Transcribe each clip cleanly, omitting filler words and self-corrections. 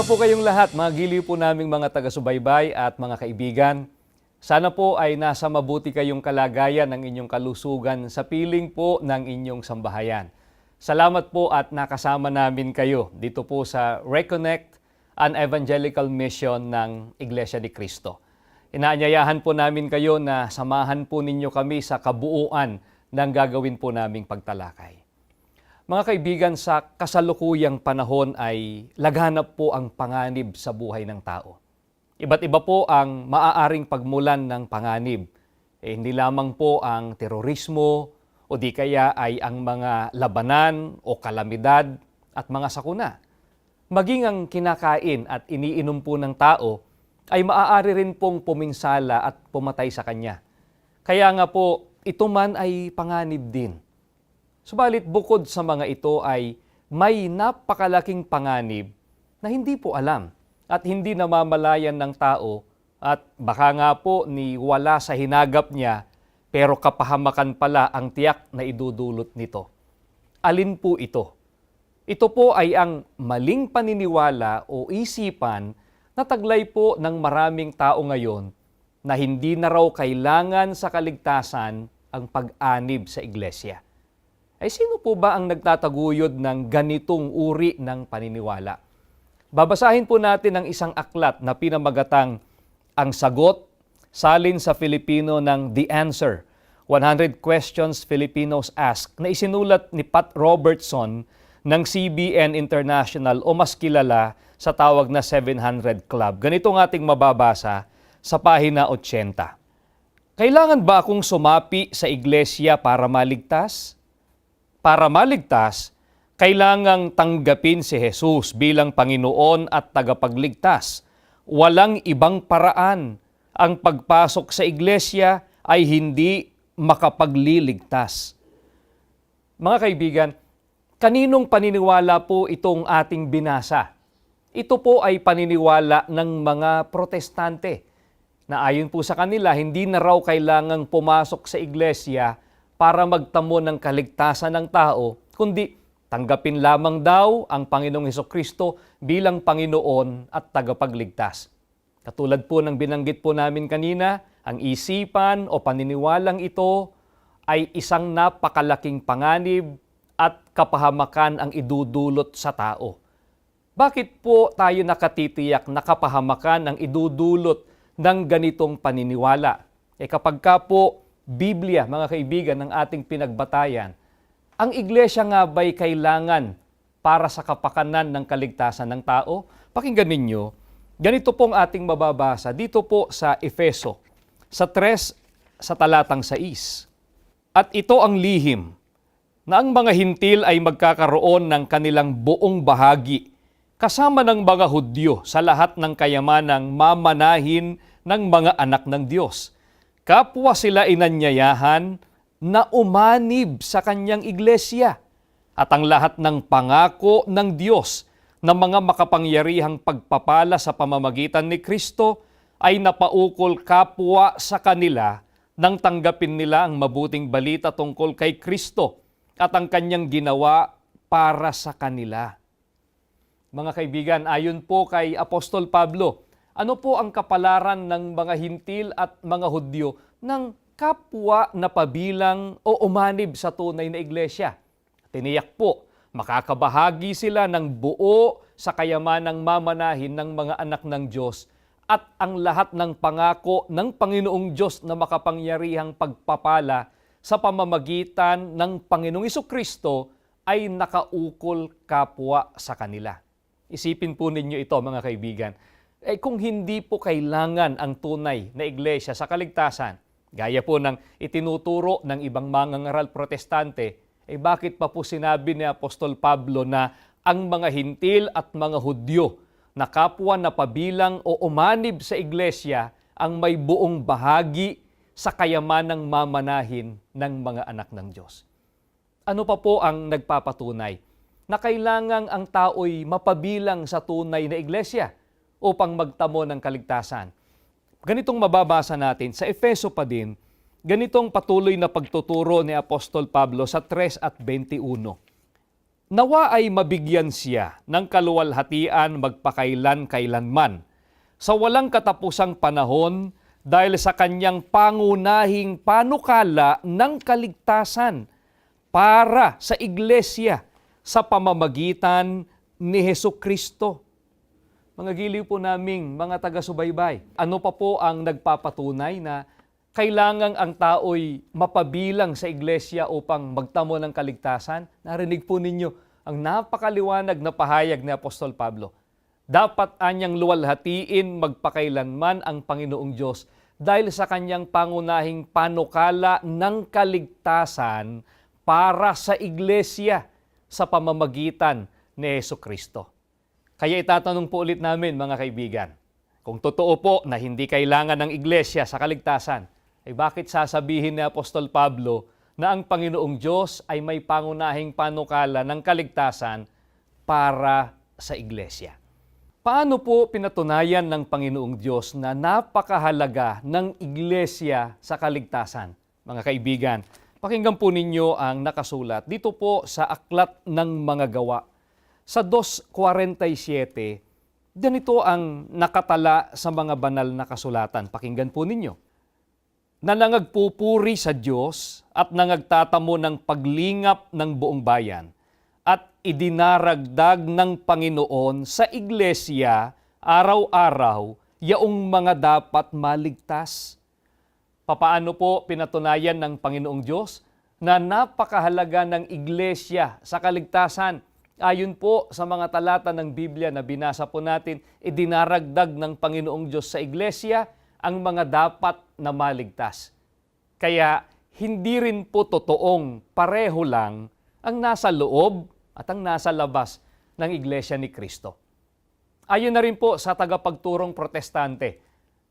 po kayong lahat, mga giliw po naming mga taga-subaybay at mga kaibigan. Sana po ay nasa mabuti kayong kalagayan ng inyong kalusugan sa piling po ng inyong sambahayan. Salamat po at nakasama namin kayo dito po sa Reconnect, an Evangelical Mission ng Iglesia ni Cristo. Inaanyayahan po namin kayo na samahan po ninyo kami sa kabuuan ng gagawin po naming pagtalakay. Mga kaibigan, sa kasalukuyang panahon ay laganap po ang panganib sa buhay ng tao. Iba't iba po ang maaaring pagmulan ng panganib. Hindi lamang po ang terorismo o di kaya ay ang mga labanan o kalamidad at mga sakuna. Maging ang kinakain at iniinom po ng tao ay maaari rin pong puminsala at pumatay sa kanya. Kaya nga po, ito man ay panganib din. Subalit bukod sa mga ito ay may napakalaking panganib na hindi po alam at hindi namamalayan ng tao at baka nga po ni wala sa hinagap niya pero kapahamakan pala ang tiyak na idudulot nito. Alin po ito? Ito po ay ang maling paniniwala o isipan na taglay po ng maraming tao ngayon na hindi na raw kailangan sa kaligtasan ang pag-anib sa iglesia. Ay sino po ba ang nagtataguyod ng ganitong uri ng paniniwala? Babasahin po natin ang isang aklat na pinamagatang Ang Sagot, salin sa Filipino ng The Answer, 100 Questions Filipinos Ask, na isinulat ni Pat Robertson ng CBN International o mas kilala sa tawag na 700 Club. Ganito ang ating mababasa sa pahina 80. Kailangan ba akong sumapi sa iglesia para maligtas? Para maligtas, kailangang tanggapin si Jesus bilang Panginoon at tagapagligtas. Walang ibang paraan. Ang pagpasok sa iglesia ay hindi makapagliligtas. Mga kaibigan, kaninong paniniwala po itong ating binasa? Ito po ay paniniwala ng mga protestante na ayon po sa kanila, hindi na raw kailangang pumasok sa iglesia para magtamo ng kaligtasan ng tao, kundi tanggapin lamang daw ang Panginoong Hesukristo bilang Panginoon at tagapagligtas. Katulad po ng binanggit po namin kanina, ang isipan o paniniwalang ito ay isang napakalaking panganib at kapahamakan ang idudulot sa tao. Bakit po tayo nakatitiyak na kapahamakan ang idudulot ng ganitong paniniwala? Kapag ka po Biblia, mga kaibigan, ng ating pinagbatayan, ang iglesia nga ba'y kailangan para sa kapakanan ng kaligtasan ng tao? Pakinggan ninyo, ganito pong ating mababasa dito po sa Efeso, sa 3, sa talatang 6. At ito ang lihim, na ang mga hintil ay magkakaroon ng kanilang buong bahagi, kasama ng mga Hudyo sa lahat ng kayamanang mamanahin ng mga anak ng Diyos. Kapwa sila inanyayahan na umanib sa kanyang iglesia at ang lahat ng pangako ng Diyos na mga makapangyarihang pagpapala sa pamamagitan ni Kristo ay napaukol kapwa sa kanila nang tanggapin nila ang mabuting balita tungkol kay Kristo at ang kanyang ginawa para sa kanila. Mga kaibigan, ayon po kay Apostol Pablo, ano po ang kapalaran ng mga hintil at mga Hudyo ng kapwa na pabilang o umanib sa tunay na iglesia? Tiniyak po, makakabahagi sila ng buo sa kayamanang mamanahin ng mga anak ng Diyos at ang lahat ng pangako ng Panginoong Diyos na makapangyarihang pagpapala sa pamamagitan ng Panginoong Hesukristo ay nakaukol kapwa sa kanila. Isipin po ninyo ito, mga kaibigan. Kung hindi po kailangan ang tunay na iglesia sa kaligtasan, gaya po ng itinuturo ng ibang mangangaral protestante, bakit pa po sinabi ni Apostol Pablo na ang mga hintil at mga Hudyo na kapwa na pabilang o umanib sa iglesia ang may buong bahagi sa kayamanang mamanahin ng mga anak ng Diyos? Ano pa po ang nagpapatunay na kailangang ang tao'y mapabilang sa tunay na iglesia upang magtamo ng kaligtasan? Ganitong mababasa natin sa Efeso pa din, ganitong patuloy na pagtuturo ni Apostol Pablo sa 3 at 21. Nawa ay mabigyan siya ng kaluwalhatian magpakailan-kailanman sa walang katapusang panahon dahil sa kanyang pangunahing panukala ng kaligtasan para sa iglesia sa pamamagitan ni Hesukristo. Mga giliw po naming mga taga-subaybay, ano pa po ang nagpapatunay na kailangang ang tao'y mapabilang sa iglesia upang magtamo ng kaligtasan? Narinig po ninyo ang napakaliwanag na pahayag ni Apostol Pablo. Dapat anyang luwalhatiin magpakailanman ang Panginoong Diyos dahil sa kanyang pangunahing panukala ng kaligtasan para sa iglesia sa pamamagitan ni Hesukristo. Kaya itatanong po ulit namin mga kaibigan, kung totoo po na hindi kailangan ng iglesia sa kaligtasan, ay bakit sasabihin ni Apostol Pablo na ang Panginoong Diyos ay may pangunahing panukala ng kaligtasan para sa iglesia? Paano po pinatunayan ng Panginoong Diyos na napakahalaga ng iglesia sa kaligtasan? Mga kaibigan, pakinggan po ninyo ang nakasulat dito po sa Aklat ng Mga Gawa. Sa 2:47, ganito ang nakatala sa mga banal na kasulatan. Pakinggan po ninyo. Na nangagpupuri sa Diyos at nangagtatamo ng paglingap ng buong bayan at idinaragdag ng Panginoon sa iglesia araw-araw yaong mga dapat maligtas. Papaano po pinatunayan ng Panginoong Diyos na napakahalaga ng iglesia sa kaligtasan? Ayon po sa mga talata ng Biblia na binasa po natin, idinaragdag ng Panginoong Diyos sa iglesia ang mga dapat na maligtas. Kaya hindi rin po totoong pareho lang ang nasa loob at ang nasa labas ng iglesia ni Kristo. Ayon na rin po sa tagapagturong protestante,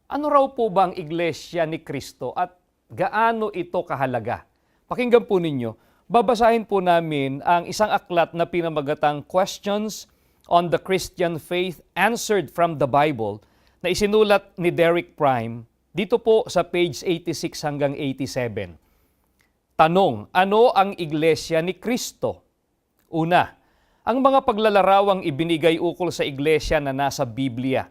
ano raw po ba ang iglesia ni Kristo at gaano ito kahalaga? Pakinggan po ninyo. Babasahin po namin ang isang aklat na pinamagatang Questions on the Christian Faith Answered from the Bible na isinulat ni Derek Prime dito po sa page 86 hanggang 87. Tanong, ano ang iglesia ni Kristo? Una, ang mga paglalarawang ibinigay ukol sa iglesia na nasa Biblia.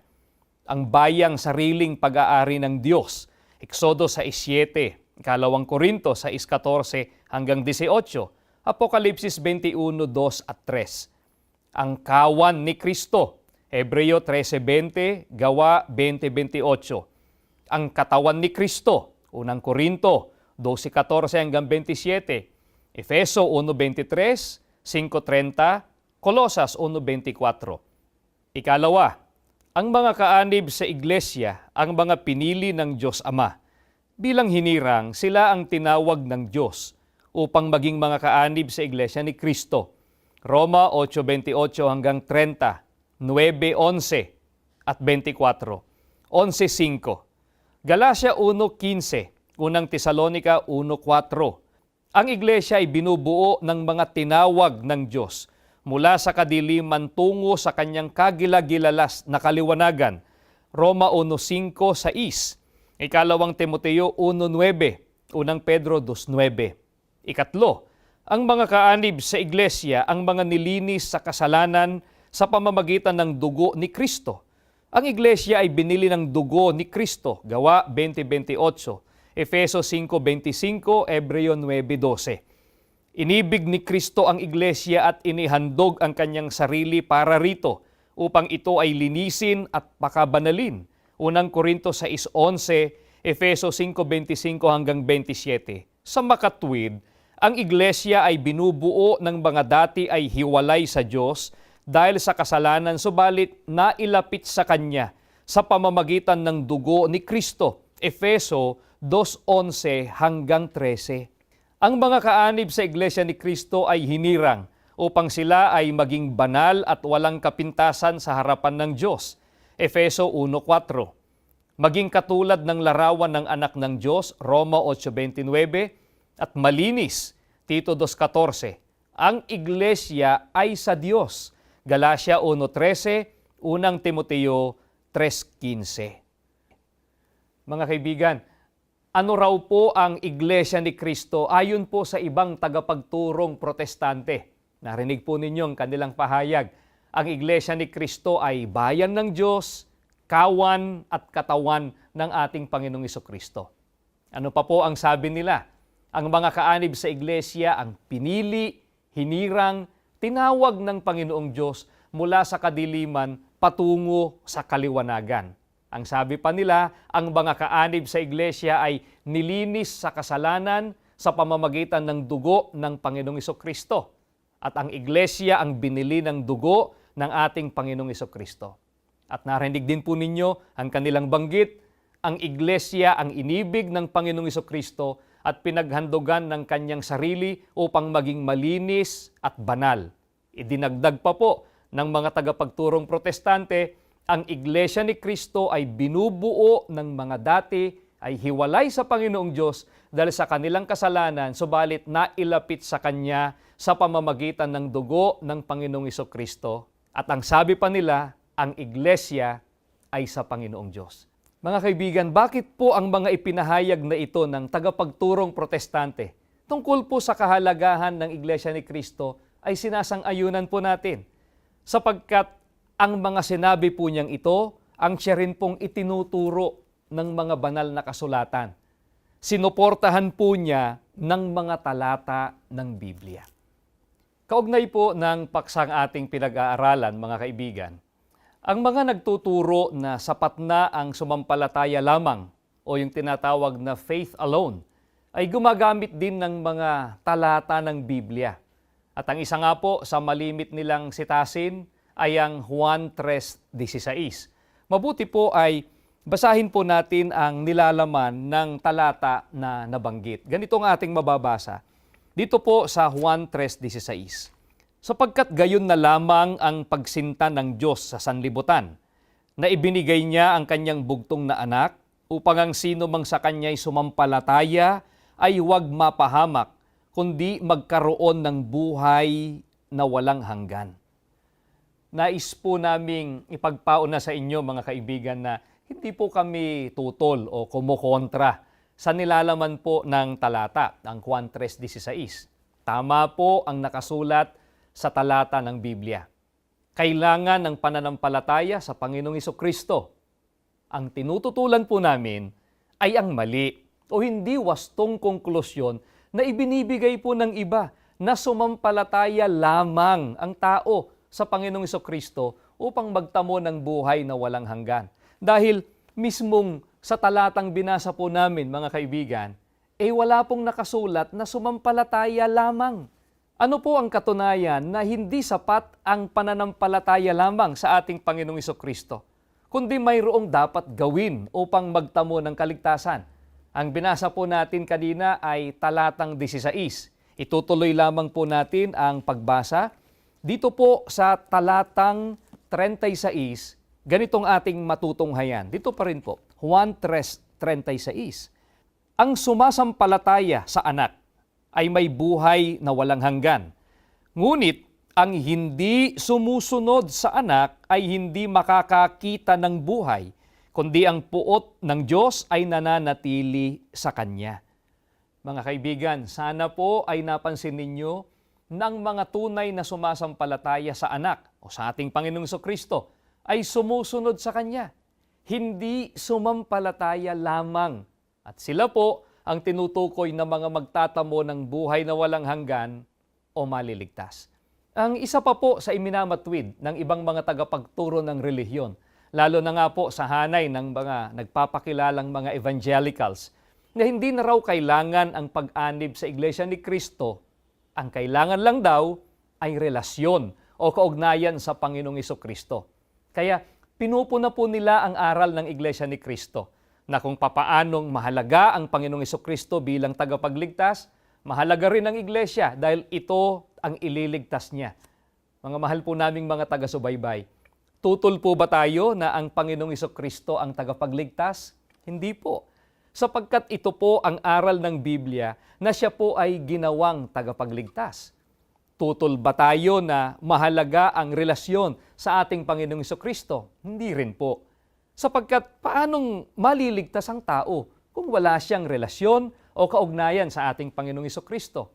Ang bayang sariling pag-aari ng Diyos, Exodo 6:7, 2 Korinto 6:14 hanggang 18, Apokalipsis 21:2 at 3. Ang kawan ni Kristo, Hebreo 13:20, Gawa 20:28. Ang katawan ni Kristo, 1 Korinto 12:14 hanggang 27, Efeso 1:23, 5:30, Kolosas 1:24. Ikalawa, ang mga kaanib sa iglesia, ang mga pinili ng Diyos Ama. Bilang hinirang, sila ang tinawag ng Diyos upang maging mga kaanib sa iglesia ni Kristo. Roma 8:28 hanggang 30, 9:11 at 24, 11:5. Galacia 1:15, unang Tesalonica 1:4. Ang iglesia ay binubuo ng mga tinawag ng Diyos mula sa kadiliman tungo sa kanyang kagilagilalas na kaliwanagan. Roma 1:5-6. Ikalawang Timoteo 1:9, unang Pedro 2:9. Ikatlo, ang mga kaanib sa iglesia ang mga nilinis sa kasalanan sa pamamagitan ng dugo ni Kristo. Ang iglesia ay binili ng dugo ni Kristo, Gawa 20:28, Efeso 5:25, Hebreo 9:12. Inibig ni Kristo ang iglesia at inihandog ang kanyang sarili para rito upang ito ay linisin at pakabanalin. Unang Korinto 6:11, Efeso 5:25 hanggang 27. Sa makatwid, ang iglesia ay binubuo ng mga dati ay hiwalay sa Diyos dahil sa kasalanan, subalit nailapit sa Kanya sa pamamagitan ng dugo ni Kristo. Efeso 2:11 hanggang 13. Ang mga kaanib sa iglesia ni Kristo ay hinirang upang sila ay maging banal at walang kapintasan sa harapan ng Diyos. Efeso 1:4. Maging katulad ng larawan ng anak ng Diyos, Roma 8:29, at malinis, Tito 2:14. Ang iglesia ay sa Diyos, Galacia 1:13, unang Timoteo 3:15. Mga kaibigan, ano raw po ang iglesia ni Kristo ayon po sa ibang tagapagturong protestante? Narinig po ninyo ang kanilang pahayag. Ang Iglesia ni Cristo ay bayan ng Diyos, kawan at katawan ng ating Panginoong Jesucristo. Ano pa po ang sabi nila? Ang mga kaanib sa Iglesia ang pinili, hinirang, tinawag ng Panginoong Diyos mula sa kadiliman patungo sa kaliwanagan. Ang sabi pa nila, ang mga kaanib sa Iglesia ay nilinis sa kasalanan sa pamamagitan ng dugo ng Panginoong Jesucristo. At ang Iglesia ang binili ng dugo ng ating Panginoong Jesucristo. At narinig din po ninyo ang kanilang banggit, ang Iglesia ang inibig ng Panginoong Jesucristo at pinaghandogan ng kanyang sarili upang maging malinis at banal. Idinagdag pa po ng mga tagapagturong protestante, ang Iglesia ni Cristo ay binubuo ng mga dati ay hiwalay sa Panginoong Diyos dahil sa kanilang kasalanan, subalit nailapit sa Kanya sa pamamagitan ng dugo ng Panginoong Jesucristo. At ang sabi pa nila, ang Iglesia ay sa Panginoong Diyos. Mga kaibigan, bakit po ang mga ipinahayag na ito ng tagapagturong protestante tungkol po sa kahalagahan ng Iglesia ni Cristo ay sinasang-ayunan po natin? Sapagkat ang mga sinabi po niyang ito, ang siya rin pong itinuturo ng mga banal na kasulatan. Sinuportahan po niya ng mga talata ng Biblia. Kaugnay po ng paksang ating pinag-aaralan, mga kaibigan, ang mga nagtuturo na sapat na ang sumampalataya lamang o yung tinatawag na faith alone ay gumagamit din ng mga talata ng Biblia. At ang isa nga po sa malimit nilang sitasin ay ang Juan 3:16. Mabuti po ay basahin po natin ang nilalaman ng talata na nabanggit. Ganito ang ating mababasa. Dito po sa Juan 3:16. Sapagkat gayon na lamang ang pagsinta ng Diyos sa sanlibutan, na ibinigay niya ang kanyang bugtong na anak, upang ang sino mang sa kanya'y sumampalataya ay huwag mapahamak, kundi magkaroon ng buhay na walang hanggan. Nais po naming ipagpauna sa inyo, mga kaibigan, na hindi po kami tutol o kumukontra sa nilalaman po ng talata, ang Juan 3:16. Tama po ang nakasulat sa talata ng Biblia. Kailangan ng pananampalataya sa Panginoong Jesucristo. Ang tinututulan po namin ay ang mali o hindi wastong konklusyon na ibinibigay po ng iba na sumampalataya lamang ang tao sa Panginoong Jesucristo upang magtamo ng buhay na walang hanggan. Dahil mismong sa talatang binasa po namin, mga kaibigan, wala pong nakasulat na sumampalataya lamang. Ano po ang katunayan na hindi sapat ang pananampalataya lamang sa ating Panginoong Jesucristo, kundi mayroong dapat gawin upang magtamo ng kaligtasan? Ang binasa po natin kanina ay talatang 16. Itutuloy lamang po natin ang pagbasa. Dito po sa talatang 36, ganitong ating matutunghayan. Dito pa rin po, Juan 3:36. Ang sumasampalataya sa anak ay may buhay na walang hanggan. Ngunit ang hindi sumusunod sa anak ay hindi makakakita ng buhay, kundi ang puot ng Diyos ay nananatili sa Kanya. Mga kaibigan, sana po ay napansin ninyo ng mga tunay na sumasampalataya sa anak o sa ating Panginoong Jesucristo ay sumusunod sa Kanya. Hindi sumampalataya lamang. At sila po ang tinutukoy na mga magtatamo ng buhay na walang hanggan o maliligtas. Ang isa pa po sa iminamatwid ng ibang mga tagapagturo ng relihiyon, lalo na nga po sa hanay ng mga nagpapakilalang mga evangelicals, na hindi na raw kailangan ang pag-anib sa Iglesia ni Cristo. Ang kailangan lang daw ay relasyon o kaugnayan sa Panginoong Jesucristo. Kaya pinupuna po nila ang aral ng Iglesia ni Cristo na kung papaanong mahalaga ang Panginoong Jesucristo bilang tagapagligtas, mahalaga rin ang Iglesia dahil ito ang ililigtas niya. Mga mahal po naming mga taga-subaybay, tutol po ba tayo na ang Panginoong Jesucristo ang tagapagligtas? Hindi po. Sapagkat ito po ang aral ng Biblia na siya po ay ginawang tagapagligtas. Tutol ba tayo na mahalaga ang relasyon sa ating Panginoong Jesucristo? Hindi rin po. Sapagkat paanong maliligtas ang tao kung wala siyang relasyon o kaugnayan sa ating Panginoong Jesucristo?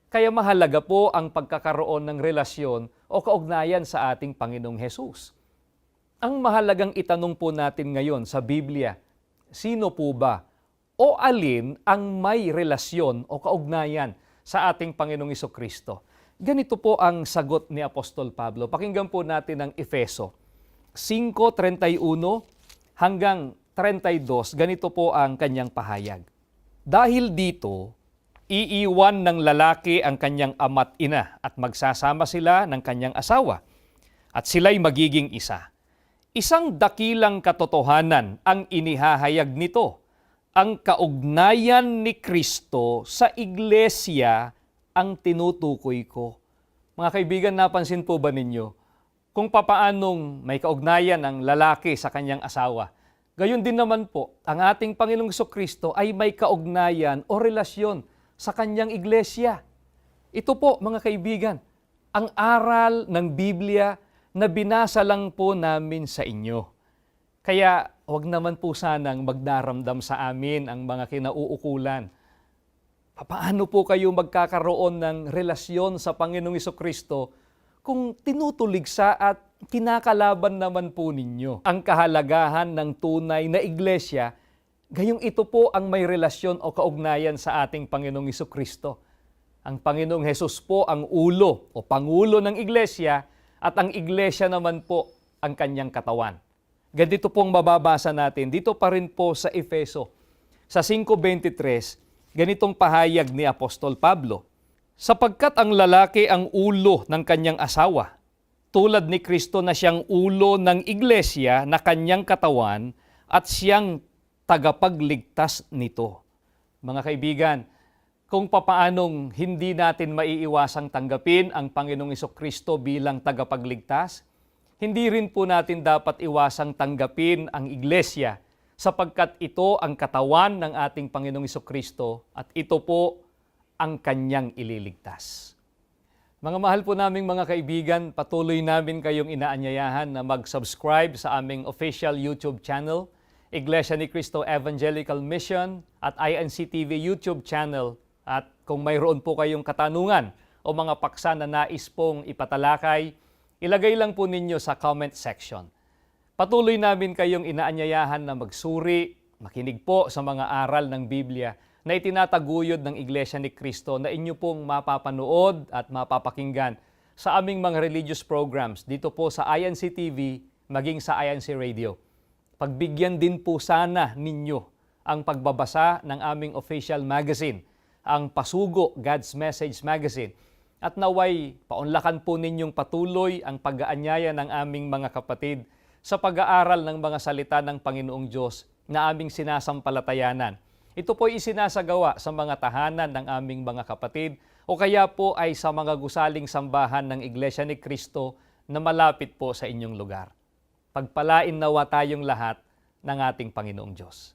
Kaya mahalaga po ang pagkakaroon ng relasyon o kaugnayan sa ating Panginoong Hesus. Ang mahalagang itanong po natin ngayon sa Biblia, sino po ba o alin ang may relasyon o kaugnayan sa ating Panginoong Kristo? Ganito po ang sagot ni Apostol Pablo. Pakinggan po natin ang Efeso 5:31 hanggang 32. Ganito po ang kanyang pahayag. Dahil dito, iiwan ng lalaki ang kanyang ama't ina at magsasama sila ng kanyang asawa at sila'y magiging isa. Isang dakilang katotohanan ang inihahayag nito, ang kaugnayan ni Kristo sa iglesia ang tinutukoy ko. Mga kaibigan, napansin po ba ninyo kung papaanong may kaugnayan ang lalaki sa kanyang asawa? Gayon din naman po, ang ating Panginoong Kristo ay may kaugnayan o relasyon sa kanyang iglesia. Ito po, mga kaibigan, ang aral ng Biblia na binasa lang po namin sa inyo. Kaya huwag naman po sanang magdaramdam sa amin ang mga kinauukulan. Paano po kayo magkakaroon ng relasyon sa Panginoong Kristo kung tinutuligsa at kinakalaban naman po ninyo ang kahalagahan ng tunay na iglesia? Gayong ito po ang may relasyon o kaugnayan sa ating Panginoong Kristo. Ang Panginoong Hesus po ang ulo o pangulo ng iglesia at ang iglesia naman po ang kanyang katawan. Ganito pong mababasa natin dito pa rin po sa Efeso. Sa 5:23, ganitong pahayag ni Apostol Pablo, sapagkat ang lalaki ang ulo ng kanyang asawa, tulad ni Kristo na siyang ulo ng iglesia na kanyang katawan at siyang tagapagligtas nito. Mga kaibigan, kung papaanong hindi natin maiiwasang tanggapin ang Panginoong Kristo bilang tagapagligtas, hindi rin po natin dapat iwasang tanggapin ang iglesia sapagkat ito ang katawan ng ating Panginoong Kristo at ito po ang kanyang ililigtas. Mga mahal po naming mga kaibigan, patuloy namin kayong inaanyayahan na mag-subscribe sa aming official YouTube channel, Iglesia ni Cristo Evangelical Mission at INC TV YouTube channel. At kung mayroon po kayong katanungan o mga paksa na nais pong ipatalakay, ilagay lang po ninyo sa comment section. Patuloy namin kayong inaanyayahan na magsuri, makinig po sa mga aral ng Biblia na itinataguyod ng Iglesia ni Cristo na inyo pong mapapanood at mapapakinggan sa aming mga religious programs dito po sa INC TV maging sa INC Radio. Pagbigyan din po sana ninyo ang pagbabasa ng aming official magazine, ang Pasugo God's Message Magazine. At naway, paunlakan po ninyong patuloy ang pag-aanyaya ng aming mga kapatid sa pag-aaral ng mga salita ng Panginoong Diyos na aming sinasampalatayanan. Ito po isinasagawa sa mga tahanan ng aming mga kapatid o kaya po ay sa mga gusaling sambahan ng Iglesia ni Cristo na malapit po sa inyong lugar. Pagpalain nawa tayong lahat ng ating Panginoong Diyos.